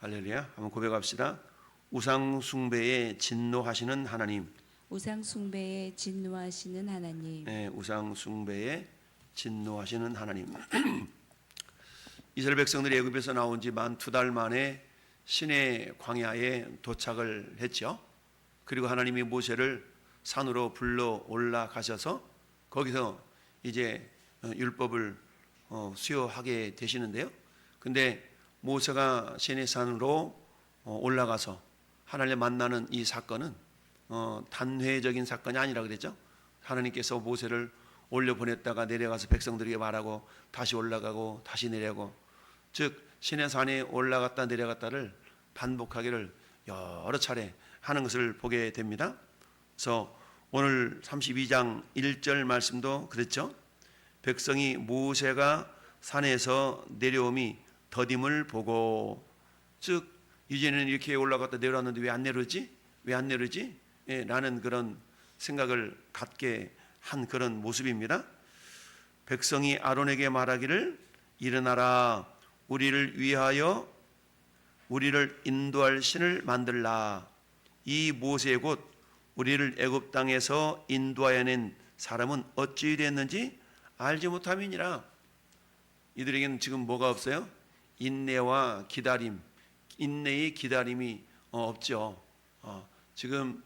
할렐루야. 한번 고백합시다. 우상 숭배에 진노하시는 하나님. 우상 숭배에 진노하시는 하나님. 네, 우상 숭배에 진노하시는 하나님. 이스라엘 백성들이 애굽에서 나온 지 만 2달 만에 시내 광야에 도착을 했죠. 그리고 하나님이 모세를 산으로 불러 올라가셔서 거기서 이제 율법을 수여하게 되시는데요. 근데 모세가 시내산으로 올라가서 하나님을 만나는 이 사건은 단회적인 사건이 아니라 그랬죠. 하나님께서 모세를 올려보냈다가 내려가서 백성들에게 말하고 다시 올라가고 다시 내려가고, 즉 시내산에 올라갔다 내려갔다를 반복하기를 여러 차례 하는 것을 보게 됩니다. 그래서 오늘 32장 1절 말씀도 그랬죠. 백성이 모세가 산에서 내려옴이 더딤을 보고, 즉 이제는 이렇게 올라갔다 내려왔는데 왜 안 내려오지? 왜 안 내려오지? 라는 그런 생각을 갖게 한 그런 모습입니다. 백성이 아론에게 말하기를 일어나라, 우리를 위하여 우리를 인도할 신을 만들라. 이 모세 곧 우리를 애굽 땅에서 인도하여 낸 사람은 어찌 됐는지 알지 못함이니라. 이들에게는 지금 뭐가 없어요? 인내와 기다림, 인내의 기다림이 없죠. 지금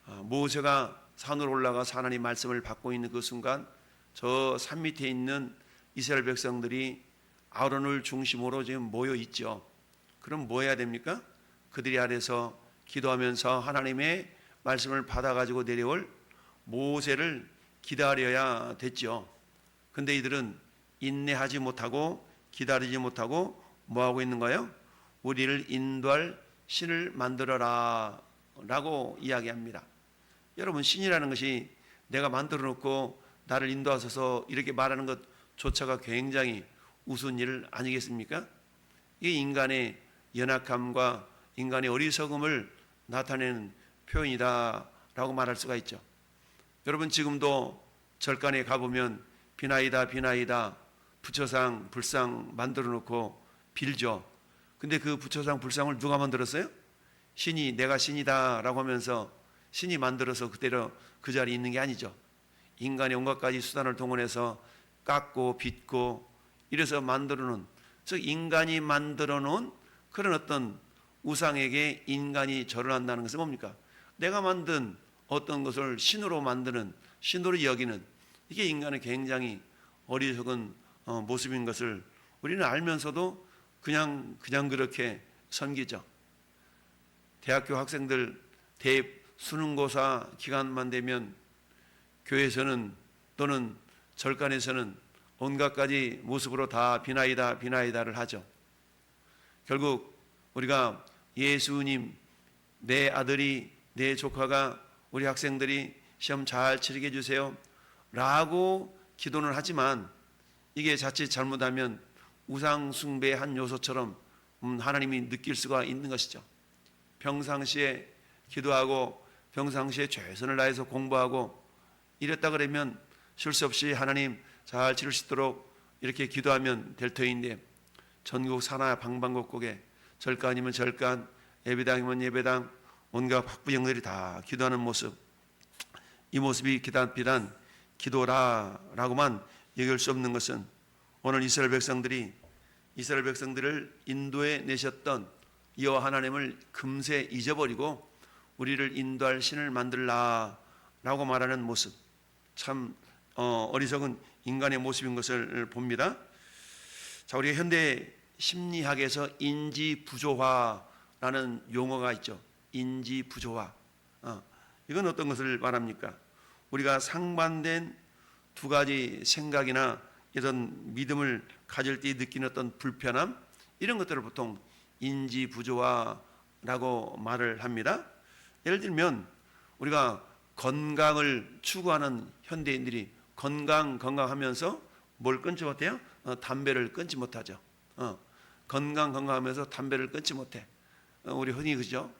모세가 산으로 올라가서 하나님 말씀을 받고 있는 그 순간 저 산 밑에 있는 이스라엘 백성들이 아론을 중심으로 지금 모여 있죠. 그럼 뭐 해야 됩니까? 그들이 아래서 기도하면서 하나님의 말씀을 받아가지고 내려올 모세를 기다려야 됐죠. 근데 이들은 인내하지 못하고 기다리지 못하고 뭐 하고 있는 거예요? 우리를 인도할 신을 만들어라 라고 이야기합니다. 여러분, 신이라는 것이 내가 만들어 놓고 나를 인도하소서 이렇게 말하는 것조차가 굉장히 우스운 일 아니겠습니까? 이 인간의 연약함과 인간의 어리석음을 나타내는 표현이다 라고 말할 수가 있죠. 여러분, 지금도 절간에 가보면 비나이다 비나이다 부처상 불상 만들어 놓고 빌죠. 근데 그 부처상 불상을 누가 만들었어요? 신이, 내가 신이다 라고 하면서 신이 만들어서 그대로 그 자리에 있는 게 아니죠. 인간의 온갖 가지 수단을 동원해서 깎고 빚고 이래서 만들어 놓은, 즉 인간이 만들어 놓은 그런 어떤 우상에게 인간이 절을 한다는 것은 뭡니까? 내가 만든 어떤 것을 신으로 만드는, 신으로 여기는, 이게 인간의 굉장히 어리석은 모습인 것을 우리는 알면서도 그냥 그렇게 섬기죠. 대학교 학생들 수능고사 기간만 되면 교회에서는 또는 절간에서는 온갖 가지 모습으로 다 비나이다 비나이다를 하죠. 결국 우리가 예수님, 내 아들이, 내 조카가, 우리 학생들이 시험 잘 치르게 해주세요 라고 기도는 하지만 이게 자칫 잘못하면 우상 숭배의 한 요소처럼 하나님이 느낄 수가 있는 것이죠. 평상시에 기도하고 평상시에 최선을 다해서 공부하고 이랬다 그러면 실수 없이 하나님 잘 치를 수 있도록 이렇게 기도하면 될 터인데, 전국 산하 방방곡곡에 절간이면 절간, 예배당이면 예배당, 온갖 학부형들이 다 기도하는 모습, 이 모습이 비단 기도라라고만 얘기할 수 없는 것은 오늘 이스라엘 백성들을 인도해 내셨던 여호와 하나님을 금세 잊어버리고 우리를 인도할 신을 만들라라고 말하는 모습, 참 어리석은 인간의 모습인 것을 봅니다. 자, 우리가 현대 심리학에서 인지부조화라는 용어가 있죠. 인지부조화. 이건 어떤 것을 말합니까? 우리가 상반된 두 가지 생각이나 이런 믿음을 가질 때 느끼는 어떤 불편함, 이런 것들을 보통 인지부조화라고 말을 합니다. 예를 들면 우리가 건강을 추구하는 현대인들이 건강하면서 뭘 끊지 못해요? 담배를 끊지 못하죠. 건강하면서 담배를 끊지 못해. 우리 흔히 그죠?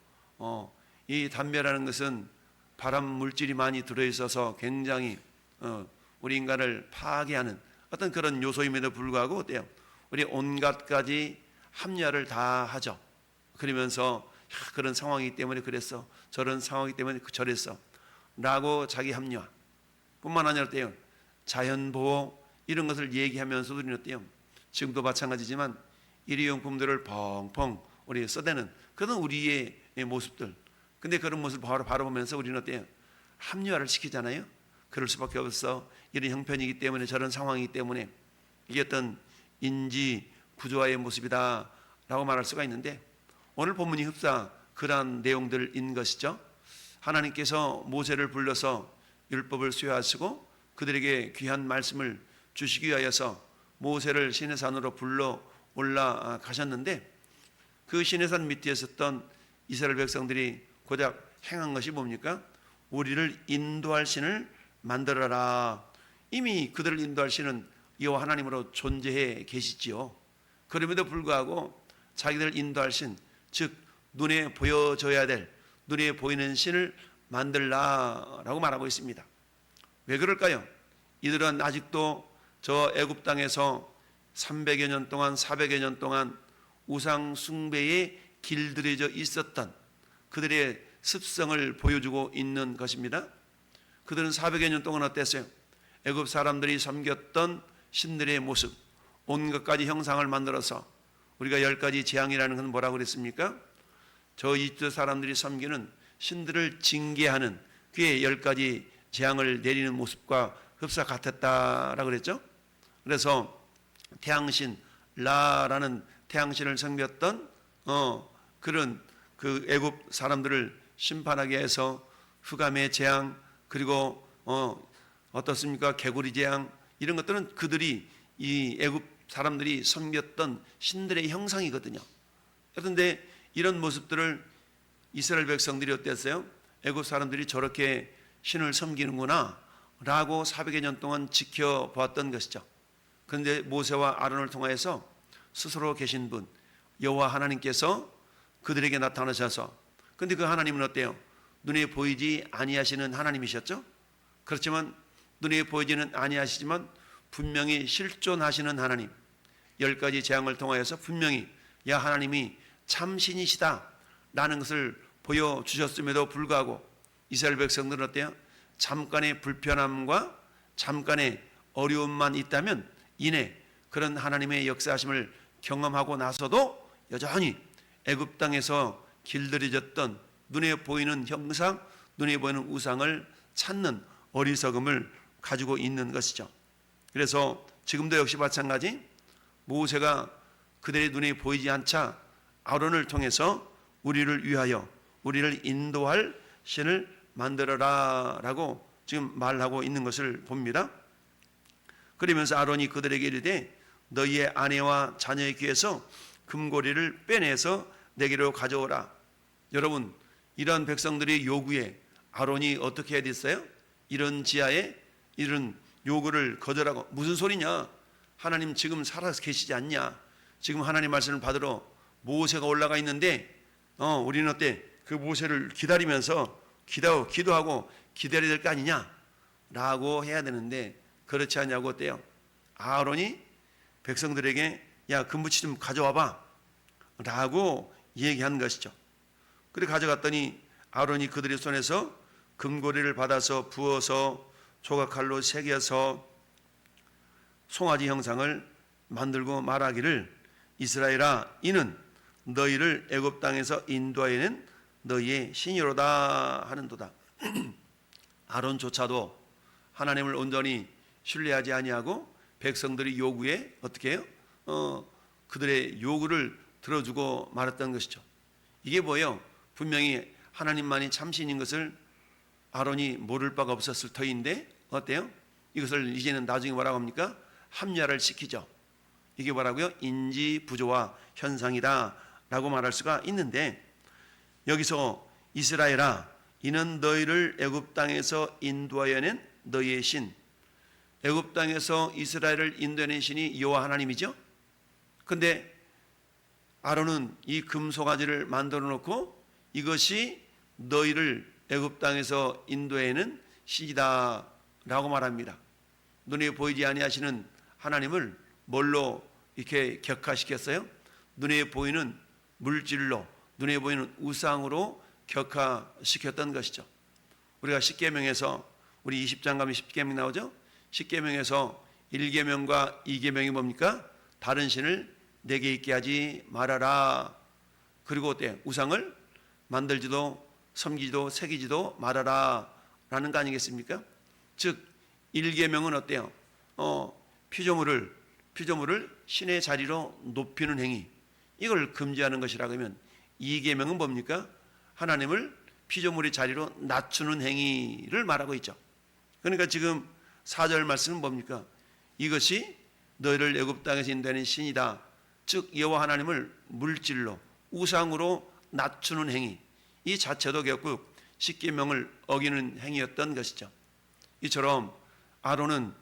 이 담배라는 것은 발암 물질이 많이 들어있어서 굉장히 우리 인간을 파괴하는 어떤 그런 요소임에도 불구하고 어때요? 우리 온갖 가지 합리화를 다 하죠. 그러면서 그런 상황이기 때문에 그랬어, 저런 상황이기 때문에 저랬어 라고 자기 합리화 뿐만 아니라 어때요? 자연보호 이런 것을 얘기하면서도 우리는 어때요? 지금도 마찬가지지만 일회용품들을 펑펑 우리 써대는 그런 우리의 모습들, 근데 그런 모습을 바로 보면서 우리는 어때요? 합리화를 시키잖아요. 그럴 수밖에 없어, 이런 형편이기 때문에, 저런 상황이기 때문에 이게 어떤 인지 부조화의 모습이다 라고 말할 수가 있는데, 오늘 본문이 흡사 그러한 내용들인 것이죠. 하나님께서 모세를 불러서 율법을 수여하시고 그들에게 귀한 말씀을 주시기 위하여서 모세를 시내산으로 불러 올라가셨는데, 그 시내산 밑에 있었던 이스라엘 백성들이 고작 행한 것이 뭡니까? 우리를 인도할 신을 만들어라. 이미 그들을 인도할 신은 여호와 하나님으로 존재해 계시지요. 그럼에도 불구하고 자기들 인도할 신, 즉 눈에 보여져야 될, 눈에 보이는 신을 만들라라고 말하고 있습니다. 왜 그럴까요? 이들은 아직도 저 애굽 땅에서 300여 년 동안 400여 년 동안 우상 숭배에 길들여져 있었던 그들의 습성을 보여주고 있는 것입니다. 그들은 400여 년 동안 어땠어요? 애굽 사람들이 섬겼던 신들의 모습, 온갖 가지 형상을 만들어서, 우리가 10가지 재앙이라는 건 뭐라고 그랬습니까? 저 이집트 사람들이 섬기는 신들을 징계하는 그의 10가지 재앙을 내리는 모습과 흡사 같았다라고 그랬죠. 그래서 태양신 라라는 태양신을 섬겼던 그런 그 애굽 사람들을 심판하게 해서 흑암의 재앙, 그리고 어떻습니까? 개구리 재앙, 이런 것들은 그들이 이 애굽 사람들이 섬겼던 신들의 형상이거든요. 그런데 이런 모습들을 이스라엘 백성들이 어땠어요? 애굽 사람들이 저렇게 신을 섬기는구나 라고 400여 년 동안 지켜보았던 것이죠. 그런데 모세와 아론을 통하여서 스스로 계신 분 여호와 하나님께서 그들에게 나타나셔서, 근데 그 하나님은 어때요? 눈에 보이지 아니하시는 하나님이셨죠. 그렇지만 눈에 보이지는 아니하시지만 분명히 실존하시는 하나님, 10가지 재앙을 통하여서 분명히 야 하나님이 참신이시다 라는 것을 보여주셨음에도 불구하고 이스라엘 백성들은 어때요? 잠깐의 불편함과 잠깐의 어려움만 있다면 이내 그런 하나님의 역사하심을 경험하고 나서도 여전히 애굽 땅에서 길들여졌던 눈에 보이는 형상, 눈에 보이는 우상을 찾는 어리석음을 가지고 있는 것이죠. 그래서 지금도 역시 마찬가지, 모세가 그들의 눈에 보이지 않자 아론을 통해서 우리를 위하여 우리를 인도할 신을 만들어라 라고 지금 말하고 있는 것을 봅니다. 그러면서 아론이 그들에게 이르되 너희의 아내와 자녀의 귀에서 금고리를 빼내서 내게로 가져오라. 여러분, 이런 백성들의 요구에 아론이 어떻게 해야 됐어요? 이런 지하에 이런 요구를 거절하고, 무슨 소리냐? 하나님 지금 살아서 계시지 않냐? 지금 하나님 말씀을 받으러 모세가 올라가 있는데 우리는 어때? 그 모세를 기다리면서 기도하고 기다려야 될 거 아니냐? 라고 해야 되는데 그렇지 않냐고 어때요? 아론이 백성들에게 야 금붙이 좀 가져와봐 라고 얘기한 것이죠. 그래 가져갔더니 아론이 그들의 손에서 금고리를 받아서 부어서 조각칼로 새겨서 송아지 형상을 만들고 말하기를 이스라엘아 이는 너희를 애굽 땅에서 인도하여낸 너희의 신이로다 하는도다. 아론조차도 하나님을 온전히 신뢰하지 아니하고 백성들의 요구에 어떻게 해요? 그들의 요구를 들어주고 말았던 것이죠. 이게 뭐예요? 분명히 하나님만이 참신인 것을 아론이 모를 바가 없었을 터인데 어때요? 이것을 이제는 나중에 뭐라고 합니까? 합리화를 시키죠. 이게 뭐라고요? 인지 부조화 현상이다 라고 말할 수가 있는데, 여기서 이스라엘아 이는 너희를 애굽 땅에서 인도하여낸 너희의 신, 애굽 땅에서 이스라엘을 인도해낸 신이 여호와 하나님이죠. 근데 아론은 이 금송아지를 만들어 놓고 이것이 너희를 애굽 땅에서 인도해낸 신이다 라고 말합니다. 눈에 보이지 아니하시는 하나님을 뭘로 이렇게 격화시켰어요? 눈에 보이는 물질로, 눈에 보이는 우상으로 격화시켰던 것이죠. 우리가 십계명에서 우리 20장 가면 십계명 나오죠. 십계명에서 1계명과 2계명이 뭡니까? 다른 신을 내게 있게 하지 말아라. 그리고 어때? 우상을 만들지도 섬기지도 새기지도 말아라 라는 거 아니겠습니까? 즉 1계명은 어때요? 피조물을 신의 자리로 높이는 행위, 이걸 금지하는 것이라고 하면 2계명은 뭡니까? 하나님을 피조물의 자리로 낮추는 행위를 말하고 있죠. 그러니까 지금 4절 말씀은 뭡니까? 이것이 너희를 애굽 땅에서 인도하는 신이다. 즉 여호와 하나님을 물질로 우상으로 낮추는 행위, 이 자체도 결국 십계명을 어기는 행위였던 것이죠. 이처럼 아론은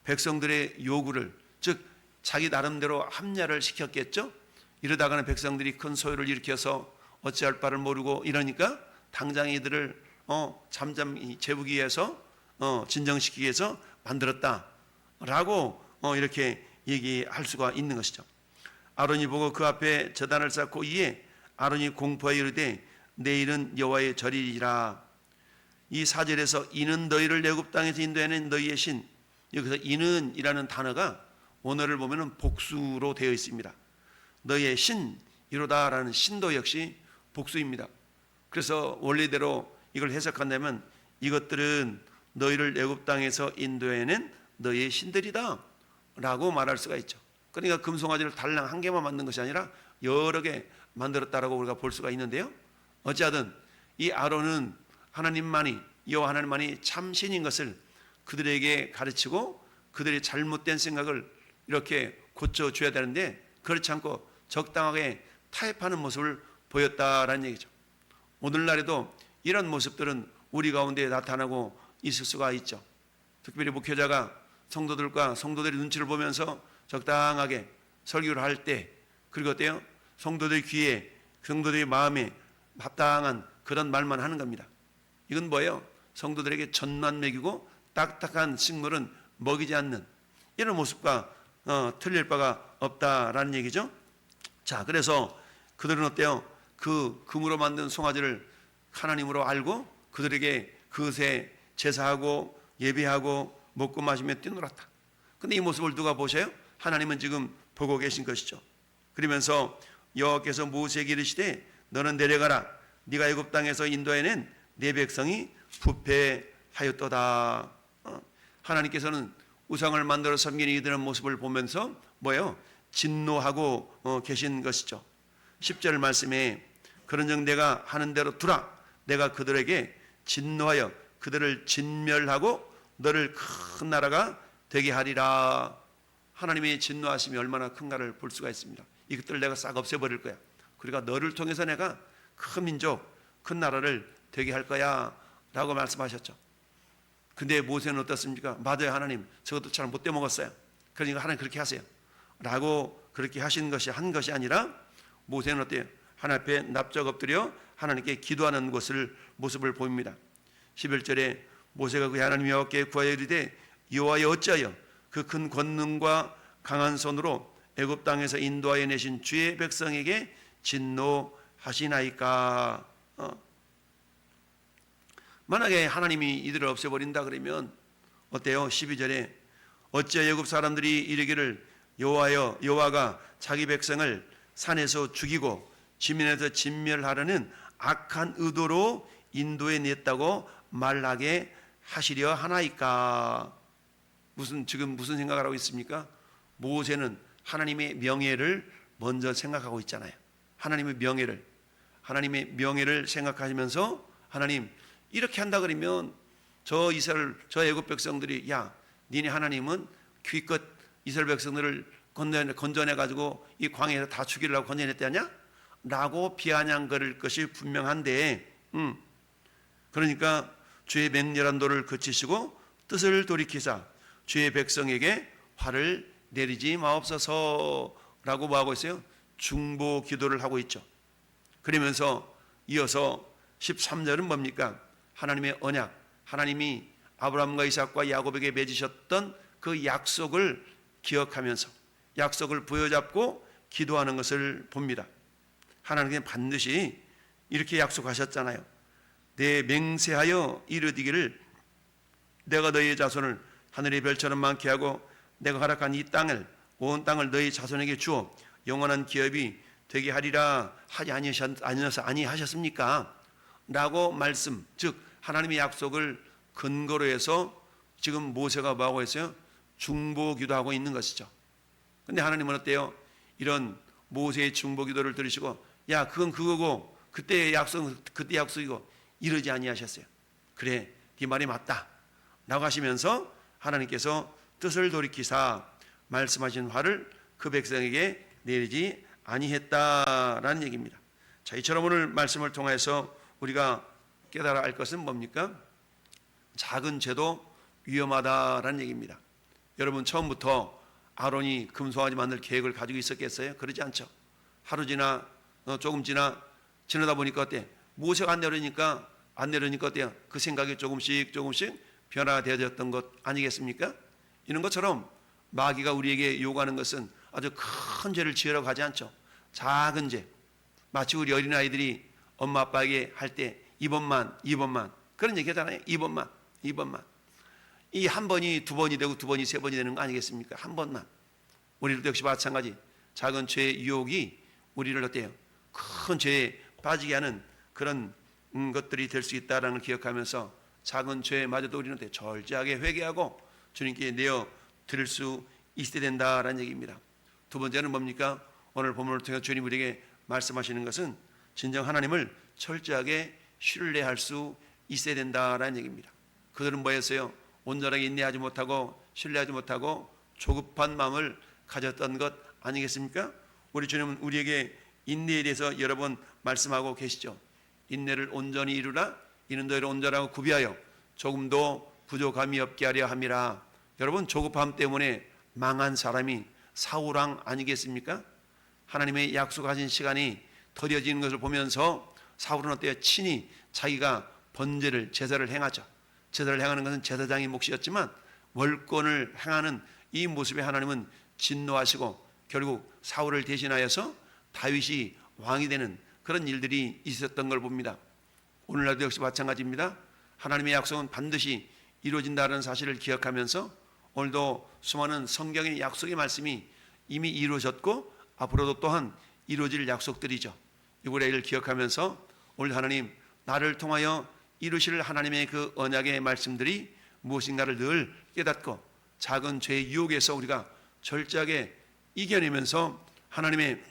백성들의 요구를, 즉 자기 나름대로 합리화를 시켰겠죠. 이러다가는 백성들이 큰 소요를 일으켜서 어찌할 바를 모르고 이러니까 당장 이들을 잠잠히 재우기 위해서 진정시키기 위해서 만들었다라고 이렇게 얘기할 수가 있는 것이죠. 아론이 보고 그 앞에 제단을 쌓고 이에 아론이 공포하여 이르되 내일은 여호와의 절이리라. 이 4절에서 이는 너희를 애굽 땅에서 인도하는 너희의 신, 여기서 이는이라는 단어가 원어를 보면은 복수로 되어 있습니다. 너희의 신이로다라는 신도 역시 복수입니다. 그래서 원리대로 이걸 해석한다면 이것들은 너희를 애굽 땅에서 인도해낸 너희의 신들이다 라고 말할 수가 있죠. 그러니까 금송아지를 달랑 한 개만 만든 것이 아니라 여러 개 만들었다라고 우리가 볼 수가 있는데요. 어찌하든 이 아론은 하나님만이, 여호와 하나님만이 참 신인 것을 그들에게 가르치고 그들의 잘못된 생각을 이렇게 고쳐줘야 되는데 그렇지 않고 적당하게 타협하는 모습을 보였다라는 얘기죠. 오늘날에도 이런 모습들은 우리 가운데 나타나고 있을 수가 있죠. 특별히 목회자가 성도들과 성도들의 눈치를 보면서 적당하게 설교를 할 때, 그리고 어때요? 성도들 귀에, 성도들의 마음에 합당한 그런 말만 하는 겁니다. 이건 뭐예요? 성도들에게 젖만 먹이고 딱딱한 식물은 먹이지 않는 이런 모습과 틀릴 바가 없다라는 얘기죠. 자, 그래서 그들은 어때요? 그 금으로 만든 송아지를 하나님으로 알고 그들에게 그것에 제사하고 예배하고 먹고 마시며 뛰놀았다. 근데 이 모습을 누가 보셔요? 하나님은 지금 보고 계신 것이죠. 그러면서 여호와께서 모세에게 이르시되 너는 내려가라. 네가 애굽 땅에서 인도해낸 네 백성이 부패하였도다. 하나님께서는 우상을 만들어 섬기는 이들의 모습을 보면서 뭐예요? 진노하고 계신 것이죠. 10절 말씀에 그런즉 내가 하는 대로 두라. 내가 그들에게 진노하여 그들을 진멸하고 너를 큰 나라가 되게 하리라. 하나님의 진노하심이 얼마나 큰가를 볼 수가 있습니다. 이것들을 내가 싹 없애버릴 거야. 그러니까 너를 통해서 내가 큰 민족, 큰 나라를 되게 할 거야 라고 말씀하셨죠. 근데 모세는 어떻습니까? 맞아요, 하나님, 저것도 잘 못 떼먹었어요. 그러니까 하나님 그렇게 하세요 라고 그렇게 하신 것이 한 것이 아니라 모세는 어때요? 하나님 앞에 납작 엎드려 하나님께 기도하는 모습을 보입니다. 11절에 모세가 그 하나님 여호와께 구하여 이르되 여호와여 어찌하여 그 큰 권능과 강한 손으로 애굽 땅에서 인도하여 내신 주의 백성에게 진노하시나이까. 만약에 하나님이 이들을 없애버린다 그러면 어때요? 12절에 어찌하여 애굽 사람들이 이르기를 여호와가 자기 백성을 산에서 죽이고 지면에서 진멸하려는 악한 의도로 인도해 냈다고 말하게 하시려 하나이까. 지금 무슨 생각을 하고 있습니까? 모세는 하나님의 명예를 먼저 생각하고 있잖아요. 하나님의 명예를 생각하시면서 하나님 이렇게 한다 그러면 저 애굽 백성들이 야, 니네 하나님은 기껏 이스라엘 백성들을 건져내 가지고 이 광야에서 다 죽이려고 건져냈다냐? 라고 비아냥거릴 것이 분명한데, 그러니까 주의 맹렬한 도를 그치시고 뜻을 돌이키사 주의 백성에게 화를 내리지 마옵소서라고 뭐하고 있어요? 중보 기도를 하고 있죠. 그러면서 이어서 13절은 뭡니까? 하나님의 언약, 하나님이 아브라함과 이삭과 야곱에게 맺으셨던 그 약속을 기억하면서 약속을 부여잡고 기도하는 것을 봅니다. 하나님은 반드시 이렇게 약속하셨잖아요. 내 맹세하여 이르기를 내가 너희의 자손을 하늘의 별처럼 많게 하고 내가 허락한 이 땅을 온 땅을 너희 자손에게 주어 영원한 기업이 되게 하리라 하지 아니하셨습니까? 라고 말씀, 즉 하나님의 약속을 근거로 해서 지금 모세가 뭐하고 있어요? 중보기도하고 있는 것이죠. 근데 하나님은 어때요? 이런 모세의 중보기도를 들으시고 야 그건 그거고 그때의 약속은 그때 약속이고 이러지 아니하셨어요. 그래 네 말이 맞다 라고 하시면서 하나님께서 뜻을 돌이키사 말씀하신 화를 그 백성에게 내리지 아니했다라는 얘기입니다. 자, 이처럼 오늘 말씀을 통해서 우리가 깨달아 알 것은 뭡니까? 작은 죄도 위험하다라는 얘기입니다. 여러분 처음부터 아론이 금송아지 만들 계획을 가지고 있었겠어요? 그러지 않죠. 하루 지나 조금 지나다 보니까 어때? 모세가 안 내려니까 어때요? 그 생각이 조금씩 변화되어졌던 것 아니겠습니까? 이런 것처럼 마귀가 우리에게 요구하는 것은 아주 큰 죄를 지으라고 하지 않죠. 작은 죄. 마치 우리 어린아이들이 엄마 아빠에게 할 때 이번만 그런 얘기 하잖아요. 이번만 이 한 번이 두 번이 되고 두 번이 세 번이 되는 거 아니겠습니까? 한 번만. 우리도 역시 마찬가지. 작은 죄의 유혹이 우리를 어때요? 큰 죄에 빠지게 하는 그런 것들이 될 수 있다는 걸 기억하면서 작은 죄마저도 우리는 절제하게 회개하고 주님께 내어 드릴 수 있어야 된다라는 얘기입니다. 두 번째는 뭡니까? 오늘 본문을 통해 주님 우리에게 말씀하시는 것은 진정 하나님을 철저하게 신뢰할 수 있어야 된다라는 얘기입니다. 그들은 뭐였어요? 온전하게 인내하지 못하고 신뢰하지 못하고 조급한 마음을 가졌던 것 아니겠습니까? 우리 주님은 우리에게 인내에 대해서 여러 번 말씀하고 계시죠. 인내를 온전히 이루라. 이는 너희를 온전하고 구비하여 조금도 부족함이 없게 하려 함이라. 여러분 조급함 때문에 망한 사람이 사울왕 아니겠습니까? 하나님의 약속하신 시간이 더뎌지는 것을 보면서 사울은 어때요? 친히 자기가 번제를 제사를 행하죠. 제사를 행하는 것은 제사장의 몫이었지만 월권을 행하는 이 모습에 하나님은 진노하시고 결국 사울을 대신하여서 다윗이 왕이 되는 그런 일들이 있었던 걸 봅니다. 오늘날도 역시 마찬가지입니다. 하나님의 약속은 반드시 이루어진다는 사실을 기억하면서 오늘도 수많은 성경의 약속의 말씀이 이미 이루어졌고 앞으로도 또한 이루어질 약속들이죠. 이들의 일을 기억하면서 오늘 하나님 나를 통하여 이루실 하나님의 그 언약의 말씀들이 무엇인가를 늘 깨닫고 작은 죄의 유혹에서 우리가 철저하게 이겨내면서 하나님의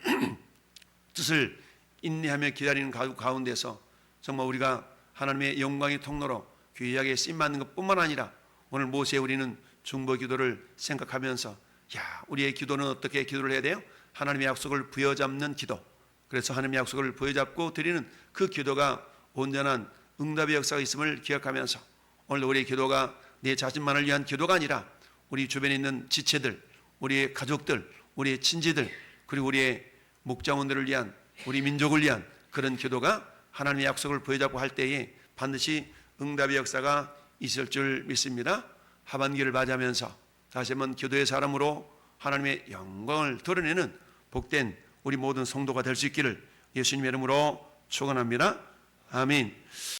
뜻을 인내하며 기다리는 가운데서 정말 우리가 하나님의 영광의 통로로 귀하게 쓰임받는 것뿐만 아니라 오늘 모세의 우리는 중보 기도를 생각하면서 우리의 기도는 어떻게 기도를 해야 돼요? 하나님의 약속을 부여잡는 기도. 그래서 하나님의 약속을 부여잡고 드리는 그 기도가 온전한 응답의 역사가 있음을 기억하면서 오늘 우리의 기도가 내 자신만을 위한 기도가 아니라 우리 주변에 있는 지체들, 우리의 가족들, 우리의 친지들, 그리고 우리의 목자원들을 위한, 우리 민족을 위한 그런 기도가 하나님의 약속을 부여잡고 할 때에 반드시 응답의 역사가 있을 줄 믿습니다. 하반기를 맞이하면서 다시 한번 기도의 사람으로 하나님의 영광을 드러내는 복된 우리 모든 성도가 될 수 있기를 예수님의 이름으로 축원합니다. 아멘.